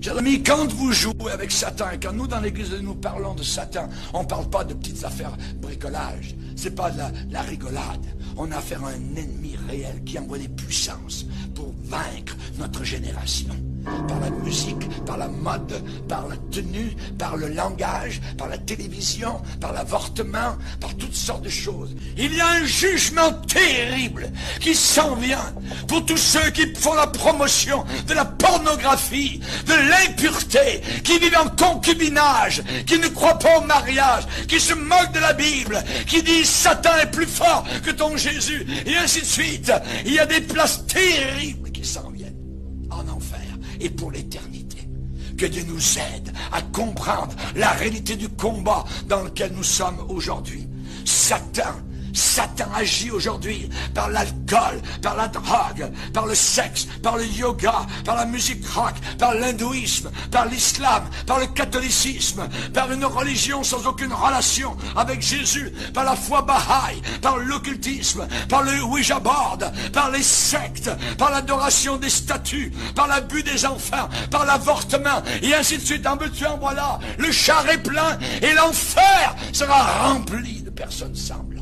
Chers amis, quand vous jouez avec Satan, et quand nous dans l'église nous parlons de Satan, on ne parle pas de petites affaires bricolage. C'est pas de la rigolade. On a affaire à un ennemi réel qui envoie des puissances pour vaincre notre génération. Par la musique, par la mode, par la tenue, par le langage, par la télévision, par l'avortement, par toutes sortes de choses. Il y a un jugement terrible qui s'en vient pour tous ceux qui font la promotion de la pornographie, de l'impureté, qui vivent en concubinage, qui ne croient pas au mariage, qui se moquent de la Bible, qui disent Satan est plus fort que ton Jésus, et ainsi de suite. Il y a des places terribles qui s'en viennent en enfer et pour l'éternité. Que Dieu nous aide à comprendre la réalité du combat dans lequel nous sommes aujourd'hui. Satan agit aujourd'hui par l'alcool, par la drogue, par le sexe, par le yoga, par la musique rock, par l'hindouisme, par l'islam, par le catholicisme, par une religion sans aucune relation avec Jésus, par la foi Baha'i, par l'occultisme, par le Ouija board, par les sectes, par l'adoration des statues, par l'abus des enfants, par l'avortement, et ainsi de suite. En veux-tu, en voilà, le char est plein et l'enfer sera rempli de personnes semblables.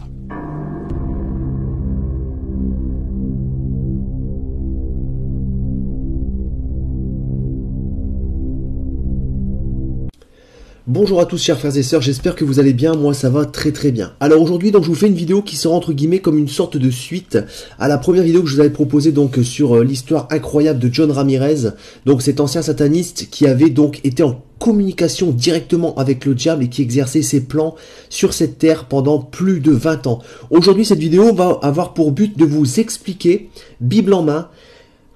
Bonjour à tous chers frères et sœurs, j'espère que vous allez bien, moi ça va très très bien. Alors aujourd'hui donc je vous fais une vidéo qui sera entre guillemets comme une sorte de suite à la première vidéo que je vous avais proposée donc sur l'histoire incroyable de John Ramirez, donc cet ancien sataniste qui avait donc été en communication directement avec le diable et qui exerçait ses plans sur cette terre pendant plus de 20 ans. Aujourd'hui cette vidéo va avoir pour but de vous expliquer, Bible en main,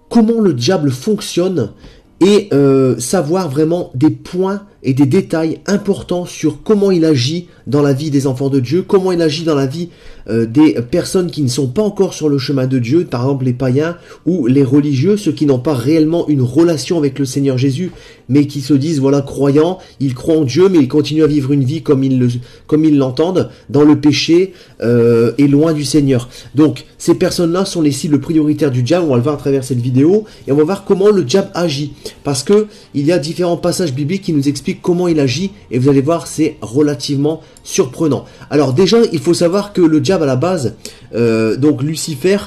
comment le diable fonctionne et savoir vraiment des points et des détails importants sur comment il agit dans la vie des enfants de Dieu, comment il agit dans la vie des personnes qui ne sont pas encore sur le chemin de Dieu, par exemple les païens ou les religieux, ceux qui n'ont pas réellement une relation avec le Seigneur Jésus, mais qui se disent, voilà, croyants, ils croient en Dieu, mais ils continuent à vivre une vie comme ils l'entendent, dans le péché et loin du Seigneur. Donc, ces personnes-là sont les cibles prioritaires du diable, on va le voir à travers cette vidéo, et on va voir comment le diable agit, parce que il y a différents passages bibliques qui nous expliquent comment il agit, et vous allez voir, c'est relativement surprenant. Alors déjà, il faut savoir que le diable à la base, donc Lucifer,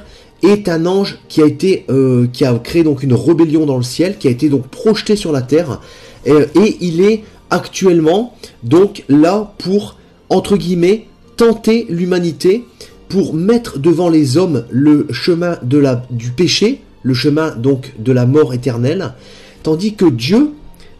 est un ange qui a créé donc une rébellion dans le ciel, qui a été donc projeté sur la terre, et il est actuellement donc là pour, entre guillemets, tenter l'humanité, pour mettre devant les hommes le chemin du péché, le chemin donc de la mort éternelle, tandis que Dieu,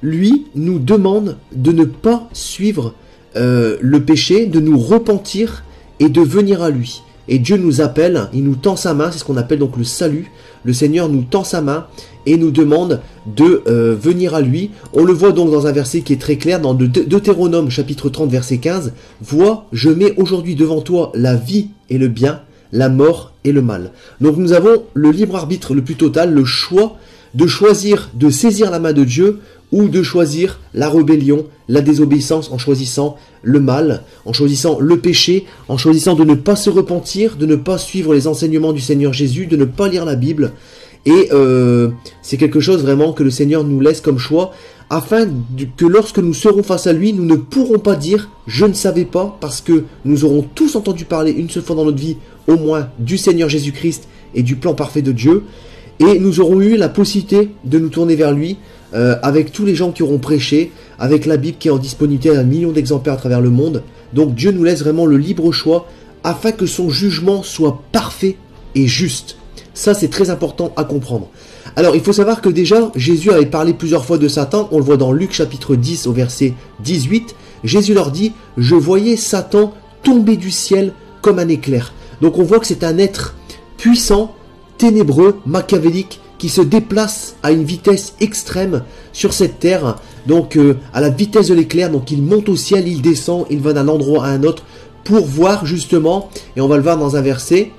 lui, nous demande de ne pas suivre le péché, de nous repentir et de venir à lui. Et Dieu nous appelle, il nous tend sa main, c'est ce qu'on appelle donc le salut. Le Seigneur nous tend sa main et nous demande de venir à lui. On le voit donc dans un verset qui est très clair, dans Deutéronome chapitre 30 verset 15. « Vois, je mets aujourd'hui devant toi la vie et le bien, la mort et le mal. » Donc nous avons le libre arbitre le plus total, le choix de choisir de saisir la main de Dieu ou de choisir la rébellion, la désobéissance en choisissant le mal, en choisissant le péché, en choisissant de ne pas se repentir, de ne pas suivre les enseignements du Seigneur Jésus, de ne pas lire la Bible. Et c'est quelque chose vraiment que le Seigneur nous laisse comme choix, afin que lorsque nous serons face à lui, nous ne pourrons pas dire « je ne savais pas », parce que nous aurons tous entendu parler une seule fois dans notre vie, au moins, du Seigneur Jésus-Christ et du plan parfait de Dieu. Et nous aurons eu la possibilité de nous tourner vers lui, avec tous les gens qui auront prêché, avec la Bible qui est en disponibilité à 1 million d'exemplaires à travers le monde. Donc Dieu nous laisse vraiment le libre choix afin que son jugement soit parfait et juste. Ça, c'est très important à comprendre. Alors, il faut savoir que déjà, Jésus avait parlé plusieurs fois de Satan. On le voit dans Luc chapitre 10 au verset 18. Jésus leur dit « Je voyais Satan tomber du ciel comme un éclair. » Donc on voit que c'est un être puissant, ténébreux, machiavélique, qui se déplace à une vitesse extrême sur cette terre, donc à la vitesse de l'éclair. Donc il monte au ciel, il descend, il va d'un endroit à un autre pour voir justement, et on va le voir dans un verset,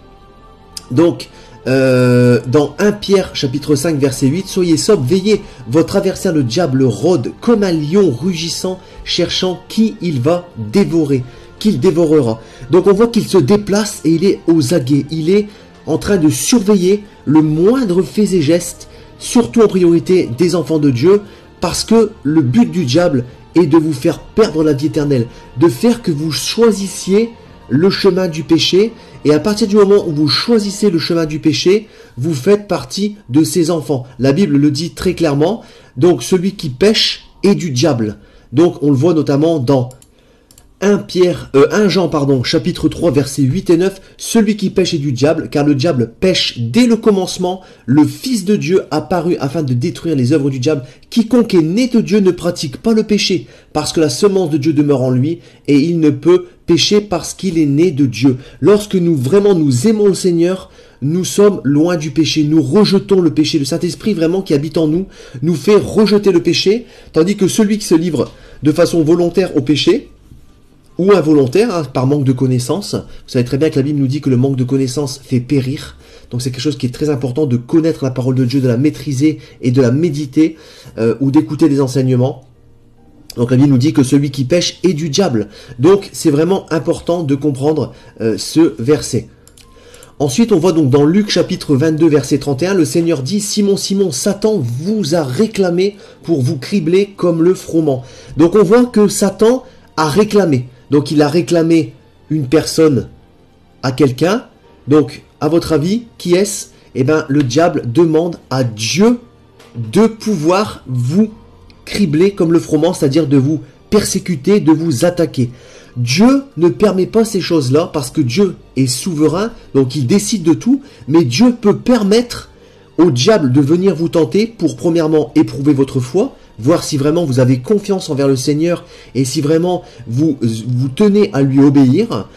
donc dans 1 Pierre chapitre 5 verset 8, « Soyez sobres, veillez, votre adversaire le diable rôde comme un lion rugissant, cherchant qui il va dévorer, qu'il dévorera. » Donc on voit qu'il se déplace et il est aux aguets, il est en train de surveiller le moindre fait et geste, surtout en priorité des enfants de Dieu, Parce que le but du diable est de vous faire perdre la vie éternelle, de faire que vous choisissiez le chemin du péché, et à partir du moment où vous choisissez le chemin du péché, vous faites partie de ses enfants. La Bible le dit très clairement, donc celui qui pêche est du diable. Donc on le voit notamment dans 1 Jean, chapitre 3, versets 8 et 9, celui qui pêche est du diable, car le diable pêche dès le commencement. Le Fils de Dieu apparut afin de détruire les œuvres du diable. Quiconque est né de Dieu ne pratique pas le péché, parce que la semence de Dieu demeure en lui, et il ne peut pécher parce qu'il est né de Dieu. Lorsque nous aimons le Seigneur, nous sommes loin du péché, nous rejetons le péché. Le Saint-Esprit vraiment qui habite en nous, nous fait rejeter le péché, tandis que celui qui se livre de façon volontaire au péché, ou involontaire, hein, par manque de connaissances. Vous savez très bien que la Bible nous dit que le manque de connaissances fait périr. Donc c'est quelque chose qui est très important de connaître la parole de Dieu, de la maîtriser et de la méditer, ou d'écouter des enseignements. Donc la Bible nous dit que celui qui pêche est du diable. Donc c'est vraiment important de comprendre ce verset. Ensuite, on voit donc dans Luc chapitre 22, verset 31, le Seigneur dit « Simon, Simon, Satan vous a réclamé pour vous cribler comme le froment. » Donc on voit que Satan a réclamé. Donc il a réclamé une personne à quelqu'un. Donc à votre avis, qui est-ce? Eh bien le diable demande à Dieu de pouvoir vous cribler comme le froment, c'est-à-dire de vous persécuter, de vous attaquer. Dieu ne permet pas ces choses-là parce que Dieu est souverain, donc il décide de tout, mais Dieu peut permettre au diable de venir vous tenter pour premièrement éprouver votre foi, voir si vraiment vous avez confiance envers le Seigneur et si vraiment vous tenez à lui obéir,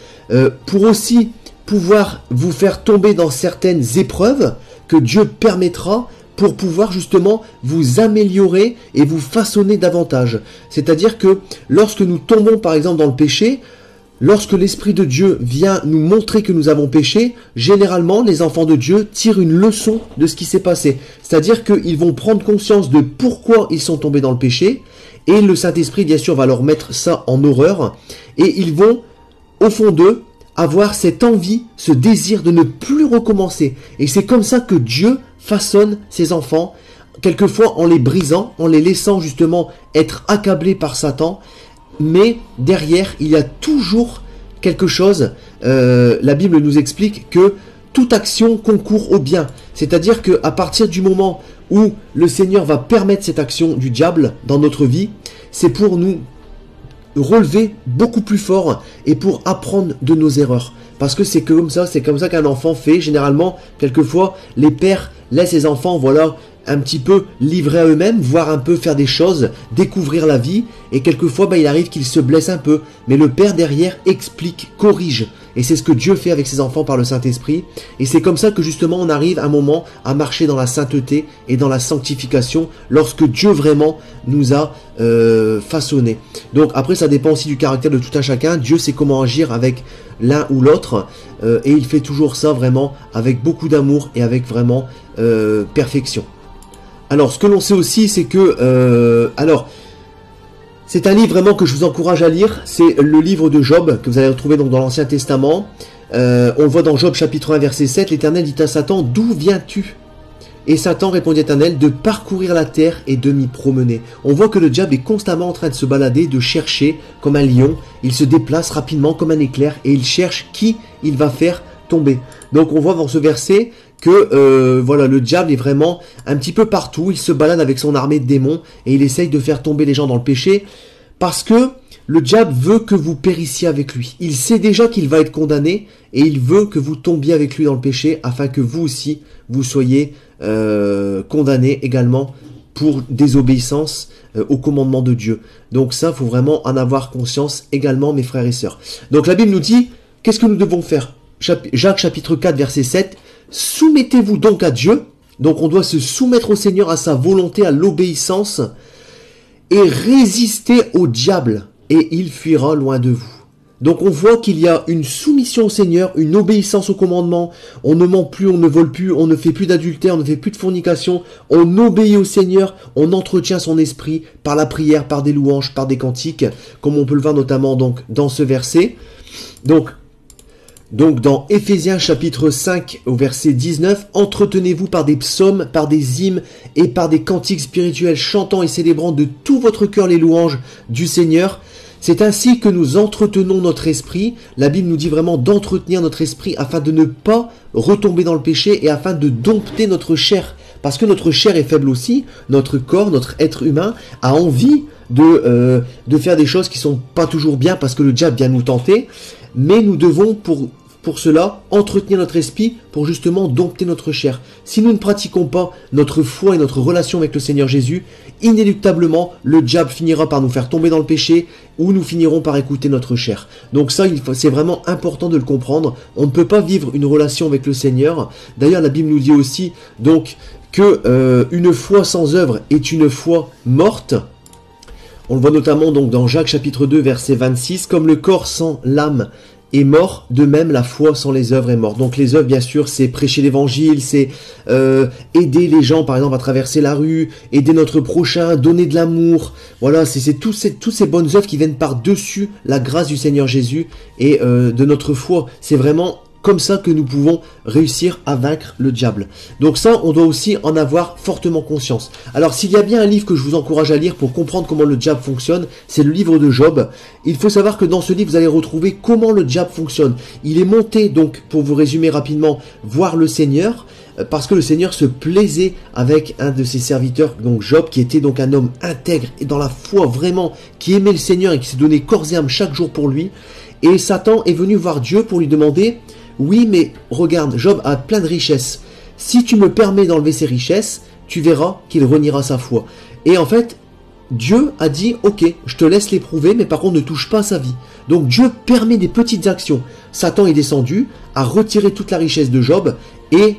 pour aussi pouvoir vous faire tomber dans certaines épreuves que Dieu permettra pour pouvoir justement vous améliorer et vous façonner davantage. C'est-à-dire que lorsque nous tombons par exemple dans le péché, lorsque l'Esprit de Dieu vient nous montrer que nous avons péché, généralement les enfants de Dieu tirent une leçon de ce qui s'est passé. C'est-à-dire qu'ils vont prendre conscience de pourquoi ils sont tombés dans le péché, et le Saint-Esprit bien sûr va leur mettre ça en horreur, et ils vont au fond d'eux avoir cette envie, ce désir de ne plus recommencer. Et c'est comme ça que Dieu façonne ses enfants, quelquefois en les brisant, en les laissant justement être accablés par Satan. Mais derrière, il y a toujours quelque chose. La Bible nous explique que toute action concourt au bien. C'est-à-dire qu'à partir du moment où le Seigneur va permettre cette action du diable dans notre vie, c'est pour nous relever beaucoup plus fort et pour apprendre de nos erreurs. Parce que c'est comme ça qu'un enfant fait. Généralement, quelquefois, les pères laissent les enfants, voilà, un petit peu livrés à eux-mêmes, voire un peu faire des choses, découvrir la vie, et quelquefois il arrive qu'ils se blessent un peu, mais le Père derrière explique, corrige, et c'est ce que Dieu fait avec ses enfants par le Saint-Esprit, et c'est comme ça que justement on arrive un moment à marcher dans la sainteté et dans la sanctification, lorsque Dieu vraiment nous a façonnés. Donc après ça dépend aussi du caractère de tout un chacun, Dieu sait comment agir avec l'un ou l'autre, et il fait toujours ça vraiment avec beaucoup d'amour et avec vraiment perfection. Alors, ce que l'on sait aussi, c'est que... c'est un livre vraiment que je vous encourage à lire. C'est le livre de Job, que vous allez retrouver donc dans l'Ancien Testament. On le voit dans Job chapitre 1, verset 7. L'Éternel dit à Satan, « D'où viens-tu » Et Satan répondit à l'Éternel, « De parcourir la terre et de m'y promener. » On voit que le diable est constamment en train de se balader, de chercher comme un lion. Il se déplace rapidement comme un éclair et il cherche qui il va faire tomber. Donc on voit dans ce verset que voilà, le diable est vraiment un petit peu partout, il se balade avec son armée de démons et il essaye de faire tomber les gens dans le péché parce que le diable veut que vous périssiez avec lui. Il sait déjà qu'il va être condamné et il veut que vous tombiez avec lui dans le péché afin que vous aussi vous soyez condamnés également pour désobéissance au commandement de Dieu. Donc ça, il faut vraiment en avoir conscience également, mes frères et sœurs. Donc la Bible nous dit, qu'est-ce que nous devons faire? Jacques chapitre 4 verset 7, soumettez-vous donc à Dieu. Donc on doit se soumettre au Seigneur, à sa volonté, à l'obéissance, et résister au diable, et il fuira loin de vous. Donc on voit qu'il y a une soumission au Seigneur, une obéissance au commandement. On ne ment plus, on ne vole plus, on ne fait plus d'adultère, on ne fait plus de fornication. On obéit au Seigneur, on entretient son esprit par la prière, par des louanges, par des cantiques, comme on peut le voir notamment donc dans ce verset. Donc Donc dans Éphésiens chapitre 5 au verset 19, entretenez-vous par des psaumes, par des hymnes et par des cantiques spirituels chantant et célébrant de tout votre cœur les louanges du Seigneur. C'est ainsi que nous entretenons notre esprit. La Bible nous dit vraiment d'entretenir notre esprit afin de ne pas retomber dans le péché et afin de dompter notre chair. Parce que notre chair est faible aussi, notre corps, notre être humain a envie de faire des choses qui sont pas toujours bien parce que le diable vient nous tenter. Mais nous devons pour cela entretenir notre esprit pour justement dompter notre chair. Si nous ne pratiquons pas notre foi et notre relation avec le Seigneur Jésus, inéluctablement le diable finira par nous faire tomber dans le péché ou nous finirons par écouter notre chair. Donc ça, c'est vraiment important de le comprendre. On ne peut pas vivre une relation avec le Seigneur. D'ailleurs, la Bible nous dit aussi donc que une foi sans œuvre est une foi morte. On le voit notamment donc dans Jacques chapitre 2 verset 26, comme le corps sans l'âme est mort, de même la foi sans les œuvres est morte. Donc les œuvres bien sûr c'est prêcher l'évangile, c'est aider les gens par exemple à traverser la rue, aider notre prochain, donner de l'amour. Voilà, c'est toutes ces bonnes œuvres qui viennent par-dessus la grâce du Seigneur Jésus et de notre foi. C'est vraiment comme ça que nous pouvons réussir à vaincre le diable. Donc ça, on doit aussi en avoir fortement conscience. Alors s'il y a bien un livre que je vous encourage à lire pour comprendre comment le diable fonctionne, c'est le livre de Job. Il faut savoir que dans ce livre, vous allez retrouver comment le diable fonctionne. Il est monté, donc, pour vous résumer rapidement, voir le Seigneur, parce que le Seigneur se plaisait avec un de ses serviteurs, donc Job, qui était donc un homme intègre et dans la foi vraiment, qui aimait le Seigneur et qui s'est donné corps et âme chaque jour pour lui. Et Satan est venu voir Dieu pour lui demander: oui, mais regarde, Job a plein de richesses. Si tu me permets d'enlever ces richesses, tu verras qu'il reniera sa foi. Et en fait, Dieu a dit: ok, je te laisse l'éprouver, mais par contre ne touche pas à sa vie. Donc Dieu permet des petites actions. Satan est descendu, a retiré toute la richesse de Job, et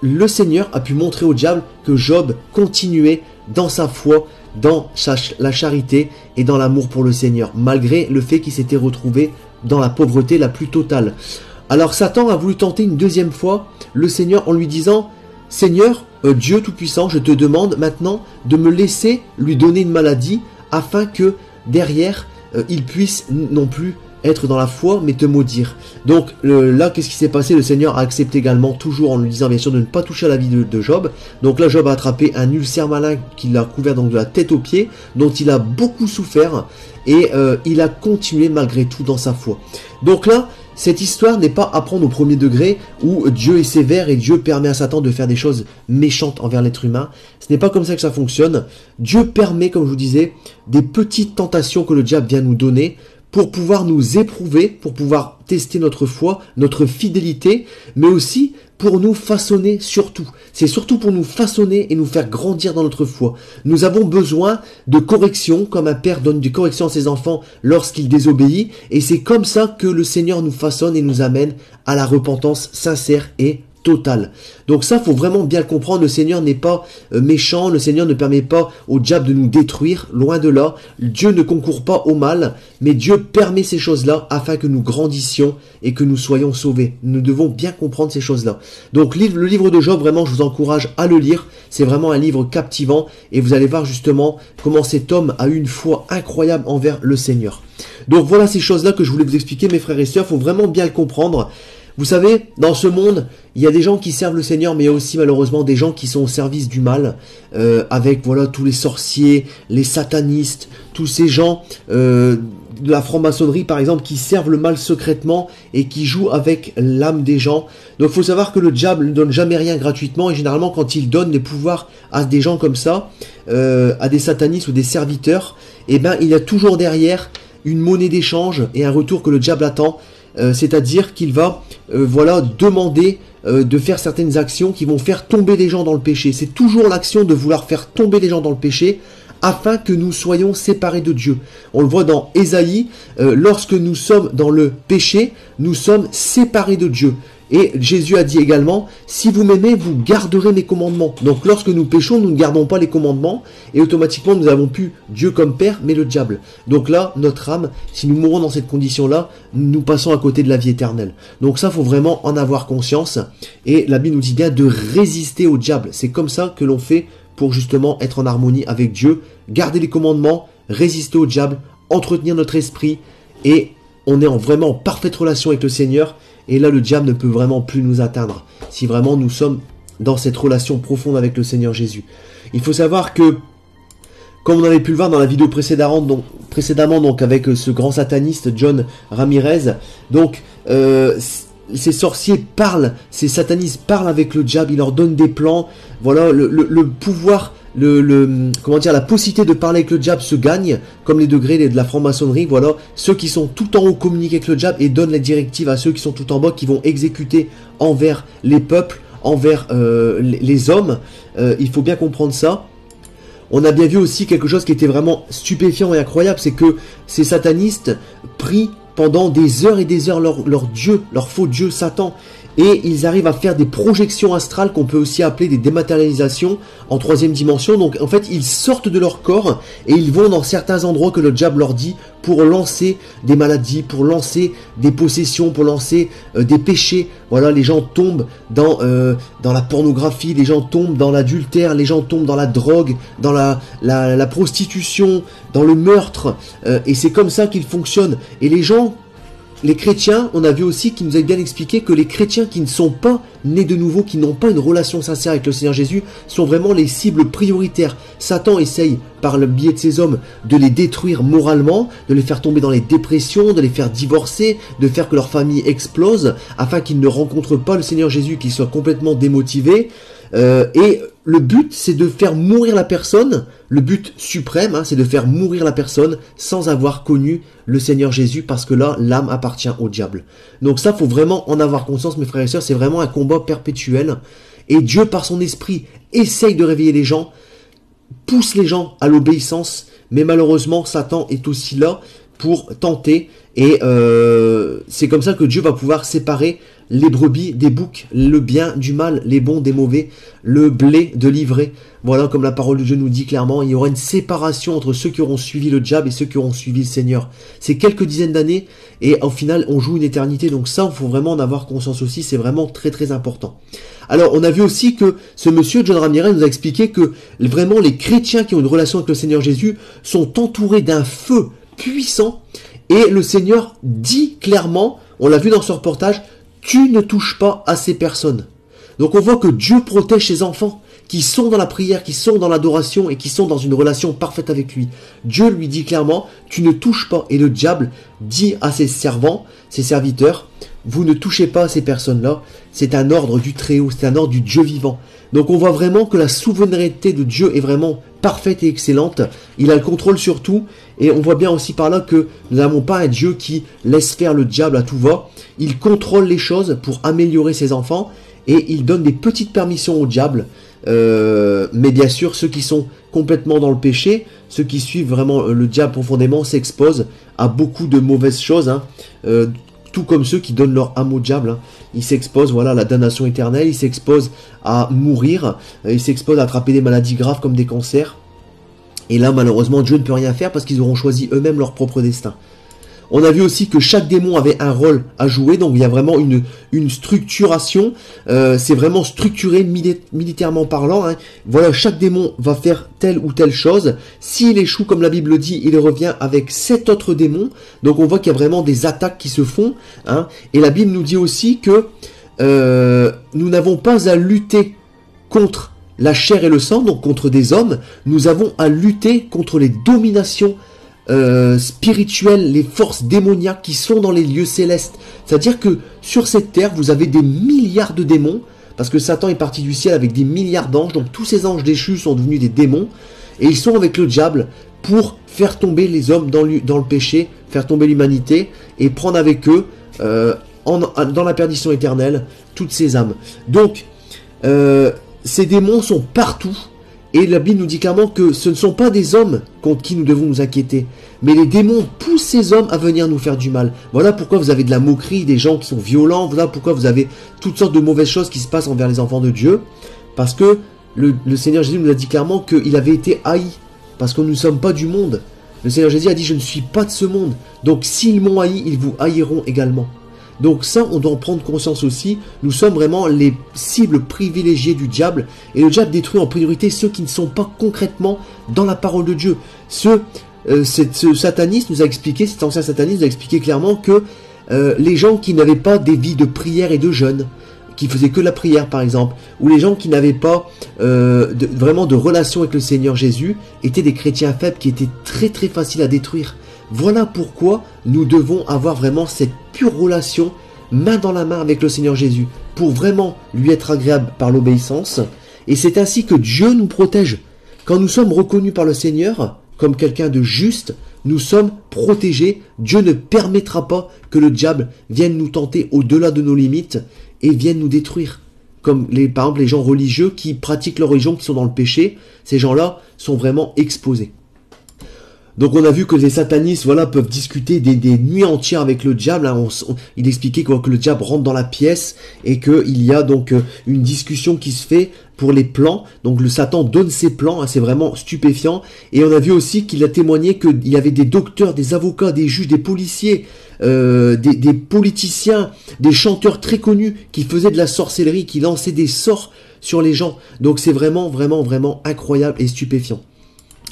le Seigneur a pu montrer au diable que Job continuait dans sa foi, dans la charité et dans l'amour pour le Seigneur, malgré le fait qu'il s'était retrouvé dans la pauvreté la plus totale. Alors Satan a voulu tenter une deuxième fois le Seigneur en lui disant: Seigneur, Dieu Tout-Puissant, je te demande maintenant de me laisser lui donner une maladie afin que derrière il puisse non plus être dans la foi mais te maudire. Donc là, qu'est-ce qui s'est passé? Le Seigneur a accepté également, toujours en lui disant bien sûr de ne pas toucher à la vie de Job. Donc là, Job a attrapé un ulcère malin qui l'a couvert donc de la tête aux pieds, dont il a beaucoup souffert, et il a continué malgré tout dans sa foi. Donc là, cette histoire n'est pas à prendre au premier degré où Dieu est sévère et Dieu permet à Satan de faire des choses méchantes envers l'être humain. Ce n'est pas comme ça que ça fonctionne. Dieu permet, comme je vous disais, des petites tentations que le diable vient nous donner pour pouvoir nous éprouver, pour pouvoir tester notre foi, notre fidélité, mais aussi pour nous façonner surtout. C'est surtout pour nous façonner et nous faire grandir dans notre foi. Nous avons besoin de correction, comme un père donne des corrections à ses enfants lorsqu'il désobéit, et c'est comme ça que le Seigneur nous façonne et nous amène à la repentance sincère et totale. Donc ça, faut vraiment bien le comprendre. Le Seigneur n'est pas méchant, le Seigneur ne permet pas au diable de nous détruire, loin de là. Dieu ne concourt pas au mal, mais Dieu permet ces choses-là afin que nous grandissions et que nous soyons sauvés. Nous devons bien comprendre ces choses-là. Donc le livre de Job, vraiment, je vous encourage à le lire. C'est vraiment un livre captivant et vous allez voir justement comment cet homme a eu une foi incroyable envers le Seigneur. Donc voilà ces choses-là que je voulais vous expliquer, mes frères et sœurs. Il faut vraiment bien le comprendre. Vous savez, dans ce monde, il y a des gens qui servent le Seigneur, mais il y a aussi malheureusement des gens qui sont au service du mal, avec voilà tous les sorciers, les satanistes, tous ces gens de la franc-maçonnerie par exemple, qui servent le mal secrètement et qui jouent avec l'âme des gens. Donc il faut savoir que le diable ne donne jamais rien gratuitement, et généralement quand il donne les pouvoirs à des gens comme ça, à des satanistes ou des serviteurs, eh ben il y a toujours derrière une monnaie d'échange et un retour que le diable attend. C'est-à-dire qu'il va voilà, demander de faire certaines actions qui vont faire tomber les gens dans le péché. C'est toujours l'action de vouloir faire tomber les gens dans le péché afin que nous soyons séparés de Dieu. On le voit dans Ésaïe, lorsque nous sommes dans le péché, nous sommes séparés de Dieu. Et Jésus a dit également, si vous m'aimez, vous garderez mes commandements. Donc lorsque nous péchons, nous ne gardons pas les commandements, et automatiquement nous n'avons plus Dieu comme Père, mais le diable. Donc là, notre âme, si nous mourons dans cette condition-là, nous passons à côté de la vie éternelle. Donc ça, faut vraiment en avoir conscience, et la Bible nous dit bien de résister au diable. C'est comme ça que l'on fait pour justement être en harmonie avec Dieu, garder les commandements, résister au diable, entretenir notre esprit, et on est vraiment en parfaite relation avec le Seigneur, et là le diable ne peut vraiment plus nous atteindre, si vraiment nous sommes dans cette relation profonde avec le Seigneur Jésus. Il faut savoir que, comme on avait pu le voir dans la vidéo précédemment, donc avec ce grand sataniste John Ramirez, donc ces sorciers parlent, ces satanistes parlent avec le diable, ils leur donnent des plans, voilà, le pouvoir, comment dire, la possibilité de parler avec le diable se gagne, comme les degrés de la franc-maçonnerie, voilà, ceux qui sont tout en haut communiquent avec le diable et donnent les directives à ceux qui sont tout en bas, qui vont exécuter envers les peuples, envers les hommes, il faut bien comprendre ça. On a bien vu aussi quelque chose qui était vraiment stupéfiant et incroyable, c'est que ces satanistes prient pendant des heures et des heures leur dieu, leur faux dieu Satan, et ils arrivent à faire des projections astrales qu'on peut aussi appeler des dématérialisations en troisième dimension. Donc en fait ils sortent de leur corps et ils vont dans certains endroits que le diable leur dit pour lancer des maladies, pour lancer des possessions, pour lancer des péchés. Voilà, les gens tombent dans la pornographie, les gens tombent dans l'adultère, les gens tombent dans la drogue, dans la prostitution, dans le meurtre, et c'est comme ça qu'ils fonctionnent. Et les gens, les chrétiens, on a vu aussi qu'il nous a bien expliqué que les chrétiens qui ne sont pas nés de nouveau, qui n'ont pas une relation sincère avec le Seigneur Jésus, sont vraiment les cibles prioritaires. Satan essaye, par le biais de ces hommes, de les détruire moralement, de les faire tomber dans les dépressions, de les faire divorcer, de faire que leur famille explose, afin qu'ils ne rencontrent pas le Seigneur Jésus, qu'ils soient complètement démotivés. Et le but, c'est de faire mourir la personne. Le but suprême, hein, c'est de faire mourir la personne sans avoir connu le Seigneur Jésus, parce que là, l'âme appartient au diable. Donc ça, faut vraiment en avoir conscience, mes frères et sœurs. C'est vraiment un combat perpétuel. Et Dieu, par son esprit, essaye de réveiller les gens, pousse les gens à l'obéissance. Mais malheureusement, Satan est aussi là pour tenter. Et c'est comme ça que Dieu va pouvoir séparer les brebis des boucs, le bien du mal, les bons des mauvais, le blé de l'ivraie. Voilà, comme la parole de Dieu nous dit clairement, il y aura une séparation entre ceux qui auront suivi le diable et ceux qui auront suivi le Seigneur. C'est quelques dizaines d'années et au final, on joue une éternité. Donc ça, il faut vraiment en avoir conscience aussi, c'est vraiment très très important. Alors, on a vu aussi que ce monsieur, John Ramirez, nous a expliqué que vraiment les chrétiens qui ont une relation avec le Seigneur Jésus sont entourés d'un feu puissant. Et le Seigneur dit clairement, on l'a vu dans ce reportage, tu ne touches pas à ces personnes. Donc on voit que Dieu protège ses enfants qui sont dans la prière, qui sont dans l'adoration et qui sont dans une relation parfaite avec lui. Dieu lui dit clairement, tu ne touches pas. Et le diable dit à ses servants, ses serviteurs, vous ne touchez pas à ces personnes-là. C'est un ordre du Très-Haut, c'est un ordre du Dieu vivant. Donc on voit vraiment que la souveraineté de Dieu est vraiment parfaite et excellente. Il a le contrôle sur tout. Et on voit bien aussi par là que nous n'avons pas un Dieu qui laisse faire le diable à tout va. Il contrôle les choses pour améliorer ses enfants. Et il donne des petites permissions au diable. Mais bien sûr, ceux qui sont complètement dans le péché, ceux qui suivent vraiment le diable profondément, s'exposent à beaucoup de mauvaises choses. Hein. Tout comme ceux qui donnent leur âme au diable. Hein. Ils s'exposent, voilà, à la damnation éternelle. Ils s'exposent à mourir. Ils s'exposent à attraper des maladies graves comme des cancers. Et là, malheureusement, Dieu ne peut rien faire parce qu'ils auront choisi eux-mêmes leur propre destin. On a vu aussi que chaque démon avait un rôle à jouer, donc il y a vraiment une structuration, c'est vraiment structuré militairement parlant. Hein. Voilà, chaque démon va faire telle ou telle chose. S'il échoue, comme la Bible dit, il revient avec 7 autres démons. Donc on voit qu'il y a vraiment des attaques qui se font. Hein. Et la Bible nous dit aussi que nous n'avons pas à lutter contre la chair et le sang, donc contre des hommes. Nous avons à lutter contre les dominations spirituelles, les forces démoniaques qui sont dans les lieux célestes. C'est-à-dire que sur cette terre, vous avez des milliards de démons, parce que Satan est parti du ciel avec des milliards d'anges, donc tous ces anges déchus sont devenus des démons, et ils sont avec le diable pour faire tomber les hommes dans le péché, faire tomber l'humanité, et prendre avec eux, dans la perdition éternelle, toutes ces âmes. Donc, ces démons sont partout. Et la Bible nous dit clairement que ce ne sont pas des hommes contre qui nous devons nous inquiéter. Mais les démons poussent ces hommes à venir nous faire du mal. Voilà pourquoi vous avez de la moquerie, des gens qui sont violents. Voilà pourquoi vous avez toutes sortes de mauvaises choses qui se passent envers les enfants de Dieu. Parce que le Seigneur Jésus nous a dit clairement qu'il avait été haï. Parce que nous ne sommes pas du monde. Le Seigneur Jésus a dit, je ne suis pas de ce monde. Donc s'ils m'ont haï, ils vous haïront également. Donc ça, on doit en prendre conscience aussi. Nous sommes vraiment les cibles privilégiées du diable. Et le diable détruit en priorité ceux qui ne sont pas concrètement dans la parole de Dieu. Ce sataniste nous a expliqué, cet ancien sataniste nous a expliqué clairement que les gens qui n'avaient pas des vies de prière et de jeûne, qui faisaient que la prière par exemple, ou les gens qui n'avaient pas vraiment de relation avec le Seigneur Jésus, étaient des chrétiens faibles qui étaient très très faciles à détruire. Voilà pourquoi nous devons avoir vraiment cette pure relation, main dans la main avec le Seigneur Jésus, pour vraiment lui être agréable par l'obéissance. Et c'est ainsi que Dieu nous protège. Quand nous sommes reconnus par le Seigneur comme quelqu'un de juste, nous sommes protégés. Dieu ne permettra pas que le diable vienne nous tenter au-delà de nos limites et vienne nous détruire. Comme par exemple les gens religieux qui pratiquent leur religion, qui sont dans le péché, ces gens-là sont vraiment exposés. Donc on a vu que les satanistes peuvent discuter des nuits entières avec le diable. Il expliquait que le diable rentre dans la pièce et qu'il y a donc une discussion qui se fait pour les plans. Donc le Satan donne ses plans, c'est vraiment stupéfiant. Et on a vu aussi qu'il a témoigné qu'il y avait des docteurs, des avocats, des juges, des policiers, des politiciens, des chanteurs très connus qui faisaient de la sorcellerie, qui lançaient des sorts sur les gens. Donc c'est vraiment, vraiment, vraiment incroyable et stupéfiant.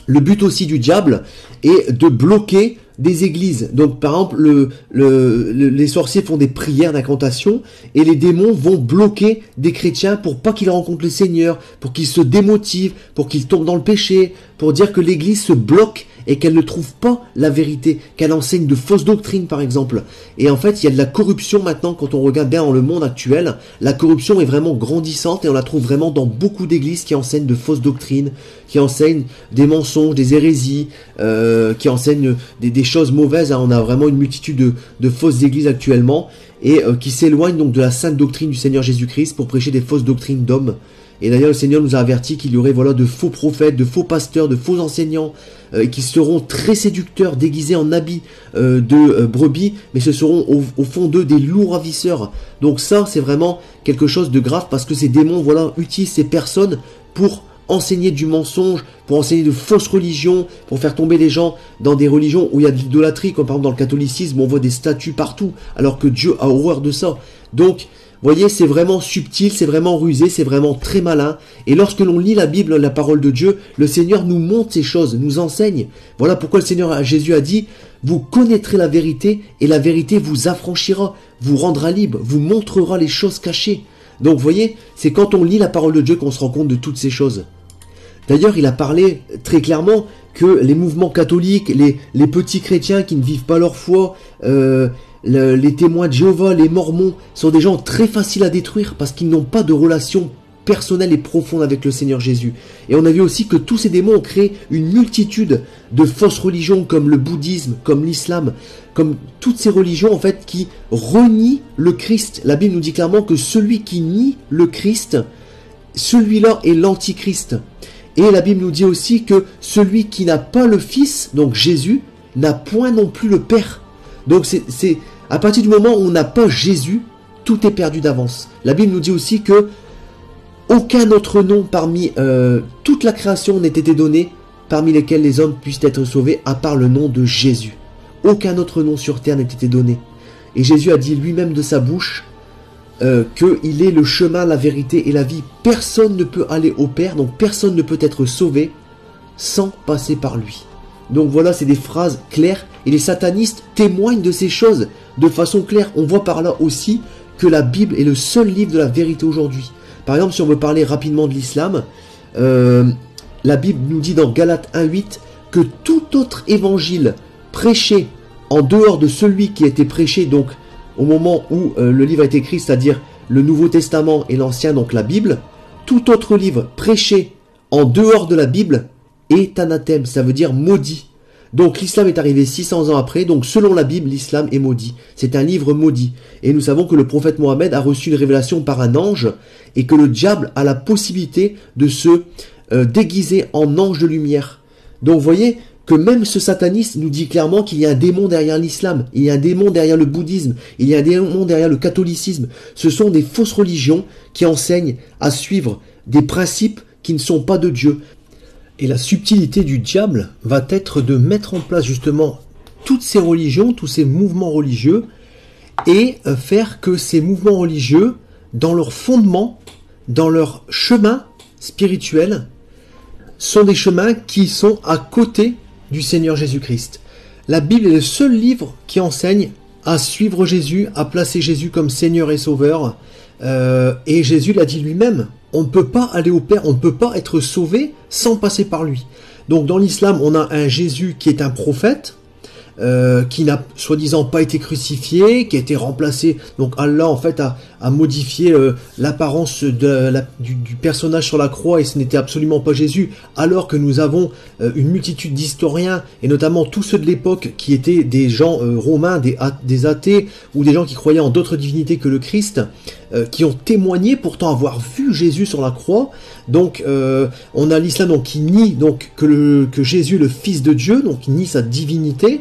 Le but aussi du diable est de bloquer des églises. Donc par exemple, les sorciers font des prières d'incantation et les démons vont bloquer des chrétiens pour pas qu'ils rencontrent le Seigneur, pour qu'ils se démotivent, pour qu'ils tombent dans le péché, pour dire que l'église se bloque et qu'elle ne trouve pas la vérité, qu'elle enseigne de fausses doctrines par exemple. Et en fait, il y a de la corruption maintenant, quand on regarde bien dans le monde actuel, la corruption est vraiment grandissante et on la trouve vraiment dans beaucoup d'églises qui enseignent de fausses doctrines, qui enseignent des mensonges, des hérésies, qui enseignent des choses mauvaises. On a vraiment une multitude de fausses églises actuellement et qui s'éloignent donc de la sainte doctrine du Seigneur Jésus-Christ pour prêcher des fausses doctrines d'hommes. Et d'ailleurs, le Seigneur nous a averti qu'il y aurait de faux prophètes, de faux pasteurs, de faux enseignants qui seront très séducteurs, déguisés en habits de brebis, mais ce seront au fond d'eux des loups ravisseurs. Donc ça, c'est vraiment quelque chose de grave parce que ces démons utilisent ces personnes pour enseigner du mensonge, pour enseigner de fausses religions, pour faire tomber les gens dans des religions où il y a de l'idolâtrie, comme par exemple dans le catholicisme, on voit des statues partout, alors que Dieu a horreur de ça. Donc, vous voyez, c'est vraiment subtil, c'est vraiment rusé, c'est vraiment très malin. Et lorsque l'on lit la Bible, la parole de Dieu, le Seigneur nous montre ces choses, nous enseigne. Voilà pourquoi le Seigneur Jésus a dit, vous connaîtrez la vérité et la vérité vous affranchira, vous rendra libre, vous montrera les choses cachées. Donc, vous voyez, c'est quand on lit la parole de Dieu qu'on se rend compte de toutes ces choses. D'ailleurs, il a parlé très clairement que les mouvements catholiques, les petits chrétiens qui ne vivent pas leur foi, les témoins de Jéhovah, les mormons, sont des gens très faciles à détruire parce qu'ils n'ont pas de relation personnelle et profonde avec le Seigneur Jésus. Et on a vu aussi que tous ces démons ont créé une multitude de fausses religions comme le bouddhisme, comme l'islam, comme toutes ces religions en fait qui renient le Christ. La Bible nous dit clairement que celui qui nie le Christ, celui-là est l'antichrist. Et la Bible nous dit aussi que celui qui n'a pas le Fils, donc Jésus, n'a point non plus le Père. Donc c'est à partir du moment où on n'a pas Jésus, tout est perdu d'avance. La Bible nous dit aussi que aucun autre nom parmi toute la création n'a été donné, parmi lesquels les hommes puissent être sauvés, à part le nom de Jésus. Aucun autre nom sur terre n'a été donné. Et Jésus a dit lui-même de sa bouche qu'il est le chemin, la vérité et la vie. Personne ne peut aller au Père, donc personne ne peut être sauvé sans passer par lui. Donc voilà, c'est des phrases claires. Et les satanistes témoignent de ces choses de façon claire. On voit par là aussi que la Bible est le seul livre de la vérité aujourd'hui. Par exemple, si on veut parler rapidement de l'islam, la Bible nous dit dans Galates 1:8 que tout autre évangile prêché en dehors de celui qui a été prêché donc au moment où le livre a été écrit, c'est-à-dire le Nouveau Testament et l'Ancien, donc la Bible, tout autre livre prêché en dehors de la Bible est anathème, ça veut dire maudit. Donc l'islam est arrivé 600 ans après, donc selon la Bible, l'islam est maudit. C'est un livre maudit. Et nous savons que le prophète Mohammed a reçu une révélation par un ange et que le diable a la possibilité de se déguiser en ange de lumière. Donc vous voyez que même ce sataniste nous dit clairement qu'il y a un démon derrière l'islam, il y a un démon derrière le bouddhisme, il y a un démon derrière le catholicisme. Ce sont des fausses religions qui enseignent à suivre des principes qui ne sont pas de Dieu. Et la subtilité du diable va être de mettre en place justement toutes ces religions, tous ces mouvements religieux, et faire que ces mouvements religieux, dans leur fondement, dans leur chemin spirituel, sont des chemins qui sont à côté du Seigneur Jésus-Christ. La Bible est le seul livre qui enseigne à suivre Jésus, à placer Jésus comme Seigneur et Sauveur. Et Jésus l'a dit lui-même, on ne peut pas aller au Père, on ne peut pas être sauvé sans passer par lui. Donc dans l'islam, on a un Jésus qui est un prophète, qui n'a soi-disant pas été crucifié, qui a été remplacé. Donc Allah en fait a modifié l'apparence du personnage sur la croix, et ce n'était absolument pas Jésus, alors que nous avons une multitude d'historiens, et notamment tous ceux de l'époque qui étaient des gens romains, des athées, ou des gens qui croyaient en d'autres divinités que le Christ, qui ont témoigné pourtant avoir vu Jésus sur la croix. Donc on a l'islam donc qui nie donc que Jésus le Fils de Dieu, donc qui nie sa divinité.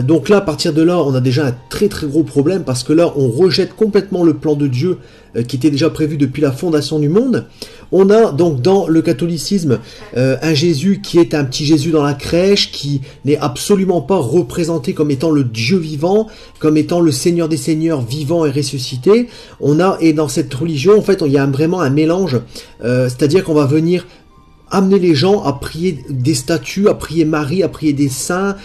Donc là, à partir de là, on a déjà un très très gros problème, parce que là, on rejette complètement le plan de Dieu qui était déjà prévu depuis la fondation du monde. On a donc dans le catholicisme un Jésus qui est un petit Jésus dans la crèche, qui n'est absolument pas représenté comme étant le Dieu vivant, comme étant le Seigneur des Seigneurs vivant et ressuscité. Et dans cette religion, en fait, il y a vraiment un mélange, c'est-à-dire qu'on va venir amener les gens à prier des statues, à prier Marie, à prier des saints,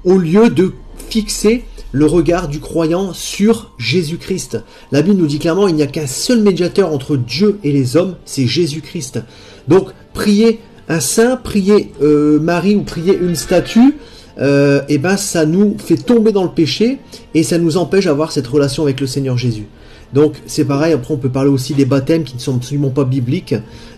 au lieu de fixer le regard du croyant sur Jésus-Christ. La Bible nous dit clairement, il n'y a qu'un seul médiateur entre Dieu et les hommes, c'est Jésus-Christ. Donc, prier un saint, prier Marie ou prier une statue, et ben ça nous fait tomber dans le péché, et ça nous empêche d'avoir cette relation avec le Seigneur Jésus. Donc c'est pareil, après on peut parler aussi des baptêmes qui ne sont absolument pas bibliques.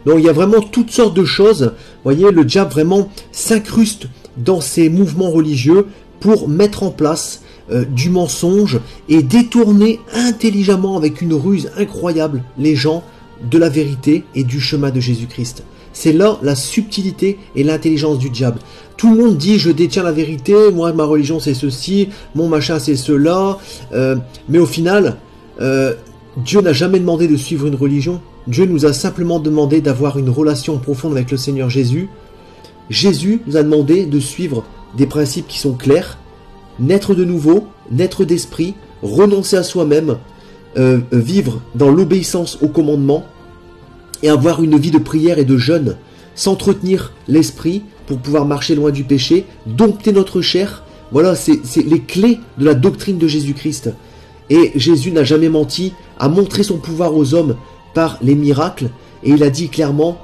Donc il y a vraiment toutes sortes de choses. Vous voyez, le diable vraiment s'incruste dans ces mouvements religieux pour mettre en place du mensonge et détourner intelligemment, avec une ruse incroyable, les gens de la vérité et du chemin de Jésus-Christ. C'est là la subtilité et l'intelligence du diable. Tout le monde dit, je détiens la vérité, moi ma religion c'est ceci, mon machin c'est cela, mais au final... Dieu n'a jamais demandé de suivre une religion. Dieu nous a simplement demandé d'avoir une relation profonde avec le Seigneur Jésus. Jésus nous a demandé de suivre des principes qui sont clairs, naître de nouveau, naître d'esprit, renoncer à soi-même, vivre dans l'obéissance aux commandements et avoir une vie de prière et de jeûne, s'entretenir l'esprit pour pouvoir marcher loin du péché, dompter notre chair. Voilà, c'est les clés de la doctrine de Jésus-Christ. Et Jésus n'a jamais menti, a montré son pouvoir aux hommes par les miracles, et il a dit clairement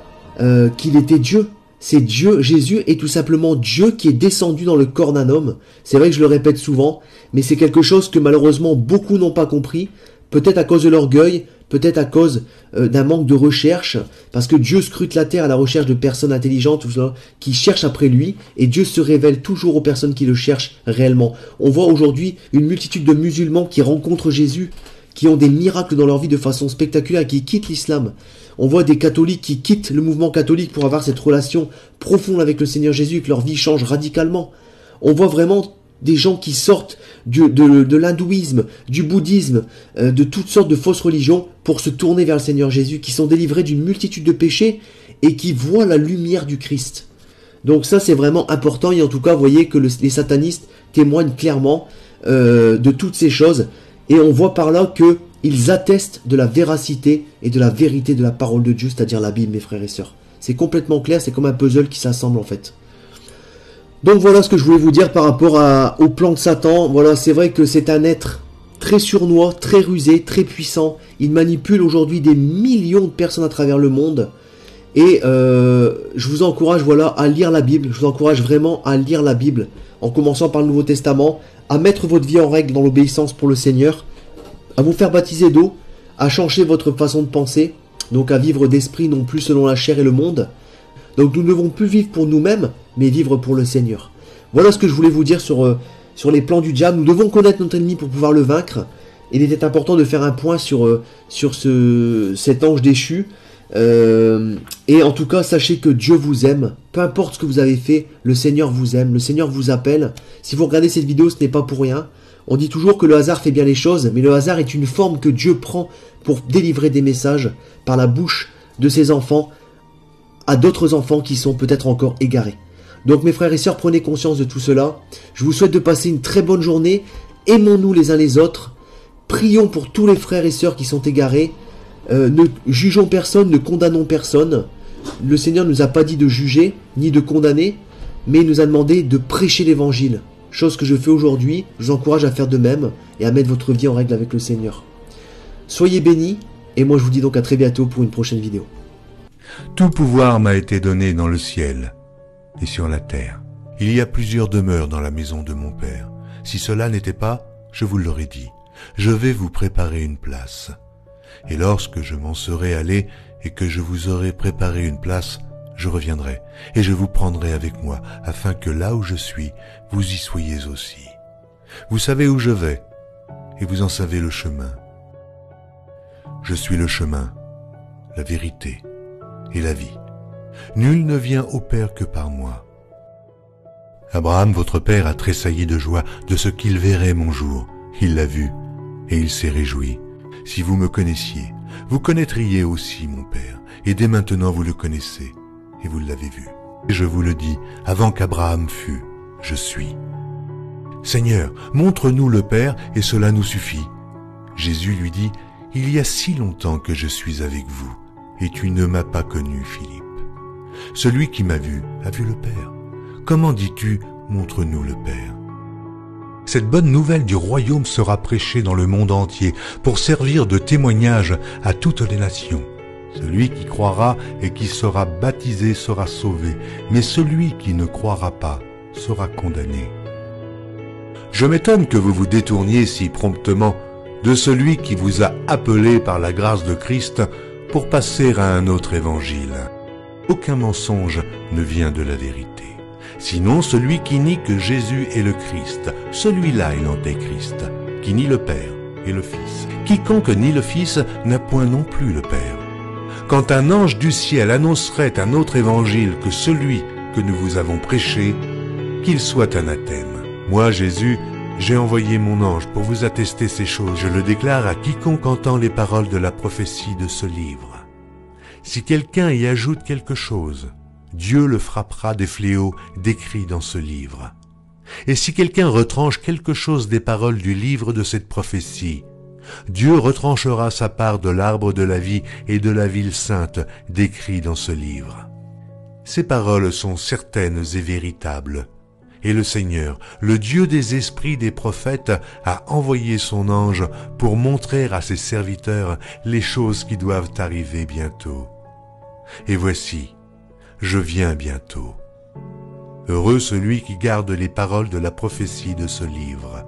qu'il était Dieu. C'est Dieu, Jésus est tout simplement Dieu qui est descendu dans le corps d'un homme. C'est vrai que je le répète souvent, mais c'est quelque chose que malheureusement beaucoup n'ont pas compris, peut-être à cause de l'orgueil, peut-être à cause d'un manque de recherche, parce que Dieu scrute la terre à la recherche de personnes intelligentes qui cherchent après lui, et Dieu se révèle toujours aux personnes qui le cherchent réellement. On voit aujourd'hui une multitude de musulmans qui rencontrent Jésus, qui ont des miracles dans leur vie de façon spectaculaire, qui quittent l'islam. On voit des catholiques qui quittent le mouvement catholique pour avoir cette relation profonde avec le Seigneur Jésus et que leur vie change radicalement. On voit vraiment des gens qui sortent de l'hindouisme, du bouddhisme, de toutes sortes de fausses religions pour se tourner vers le Seigneur Jésus, qui sont délivrés d'une multitude de péchés et qui voient la lumière du Christ. Donc ça c'est vraiment important, et en tout cas vous voyez que les satanistes témoignent clairement de toutes ces choses, et on voit par là qu'ils attestent de la véracité et de la vérité de la parole de Dieu, c'est-à-dire la Bible, mes frères et sœurs. C'est complètement clair, c'est comme un puzzle qui s'assemble en fait. Donc voilà ce que je voulais vous dire par rapport au plan de Satan. Voilà, c'est vrai que c'est un être très sournois, très rusé, très puissant. Il manipule aujourd'hui des millions de personnes à travers le monde. Et je vous encourage voilà, à lire la Bible. Je vous encourage vraiment à lire la Bible, en commençant par le Nouveau Testament, à mettre votre vie en règle dans l'obéissance pour le Seigneur, à vous faire baptiser d'eau, à changer votre façon de penser, donc à vivre d'esprit non plus selon la chair et le monde. Donc nous ne devons plus vivre pour nous-mêmes, mais vivre pour le Seigneur. Voilà ce que je voulais vous dire sur les plans du diable. Nous devons connaître notre ennemi pour pouvoir le vaincre. Il était important de faire un point sur cet ange déchu. Et en tout cas, sachez que Dieu vous aime. Peu importe ce que vous avez fait, le Seigneur vous aime. Le Seigneur vous appelle. Si vous regardez cette vidéo, ce n'est pas pour rien. On dit toujours que le hasard fait bien les choses, mais le hasard est une forme que Dieu prend pour délivrer des messages par la bouche de ses enfants à d'autres enfants qui sont peut-être encore égarés. Donc mes frères et sœurs, prenez conscience de tout cela. Je vous souhaite de passer une très bonne journée. Aimons-nous les uns les autres. Prions pour tous les frères et sœurs qui sont égarés. Ne jugeons personne, ne condamnons personne. Le Seigneur ne nous a pas dit de juger, ni de condamner, mais il nous a demandé de prêcher l'évangile. chose que je fais aujourd'hui, je vous encourage à faire de même et à mettre votre vie en règle avec le Seigneur. Soyez bénis, et moi je vous dis donc à très bientôt pour une prochaine vidéo. Tout pouvoir m'a été donné dans le ciel et sur la terre. Il y a plusieurs demeures dans la maison de mon Père. Si cela n'était pas, je vous l'aurais dit. Je vais vous préparer une place. Et lorsque je m'en serai allé et que je vous aurai préparé une place, je reviendrai et je vous prendrai avec moi, afin que là où je suis, vous y soyez aussi. Vous savez où je vais, et vous en savez le chemin. Je suis le chemin, la vérité et la vie. Nul ne vient au Père que par moi. Abraham, votre père, a tressailli de joie de ce qu'il verrait mon jour. Il l'a vu, et il s'est réjoui. Si vous me connaissiez, vous connaîtriez aussi mon Père, et dès maintenant vous le connaissez, et vous l'avez vu. Et je vous le dis, avant qu'Abraham fût, je suis. Seigneur, montre-nous le Père, et cela nous suffit. Jésus lui dit, il y a si longtemps que je suis avec vous, et tu ne m'as pas connu, Philippe. Celui qui m'a vu a vu le Père. Comment dis-tu, montre-nous le Père? Cette bonne nouvelle du royaume sera prêchée dans le monde entier pour servir de témoignage à toutes les nations. Celui qui croira et qui sera baptisé sera sauvé, mais celui qui ne croira pas sera condamné. Je m'étonne que vous vous détourniez si promptement de celui qui vous a appelé par la grâce de Christ pour passer à un autre évangile. Aucun mensonge ne vient de la vérité. Sinon celui qui nie que Jésus est le Christ, celui-là est l'antéchrist, qui nie le Père et le Fils. Quiconque nie le Fils n'a point non plus le Père. Quand un ange du ciel annoncerait un autre évangile que celui que nous vous avons prêché, qu'il soit anathème. Moi, Jésus, j'ai envoyé mon ange pour vous attester ces choses. Je le déclare à quiconque entend les paroles de la prophétie de ce livre. Si quelqu'un y ajoute quelque chose, Dieu le frappera des fléaux décrits dans ce livre. Et si quelqu'un retranche quelque chose des paroles du livre de cette prophétie, Dieu retranchera sa part de l'arbre de la vie et de la ville sainte décrits dans ce livre. Ces paroles sont certaines et véritables. Et le Seigneur, le Dieu des esprits des prophètes, a envoyé son ange pour montrer à ses serviteurs les choses qui doivent arriver bientôt. Et voici, je viens bientôt. Heureux celui qui garde les paroles de la prophétie de ce livre.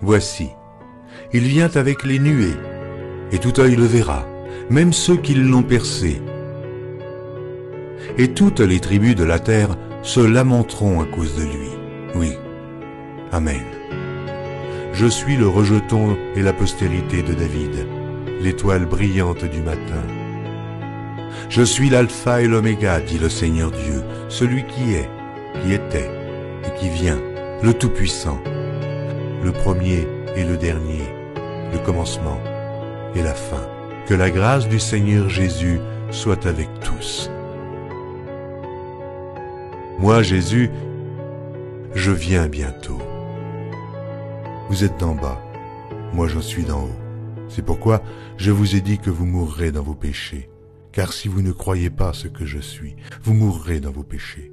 Voici, il vient avec les nuées, et tout œil le verra, même ceux qui l'ont percé. Et toutes les tribus de la terre se lamenteront à cause de lui. Oui, Amen. Je suis le rejeton et la postérité de David, l'étoile brillante du matin. Je suis l'alpha et l'oméga, dit le Seigneur Dieu, celui qui est, qui était et qui vient, le Tout-Puissant, le premier et le dernier, le commencement et la fin. Que la grâce du Seigneur Jésus soit avec tous. Moi, Jésus, je viens bientôt. Vous êtes d'en bas, moi je suis d'en haut. C'est pourquoi je vous ai dit que vous mourrez dans vos péchés. Car si vous ne croyez pas ce que je suis, vous mourrez dans vos péchés.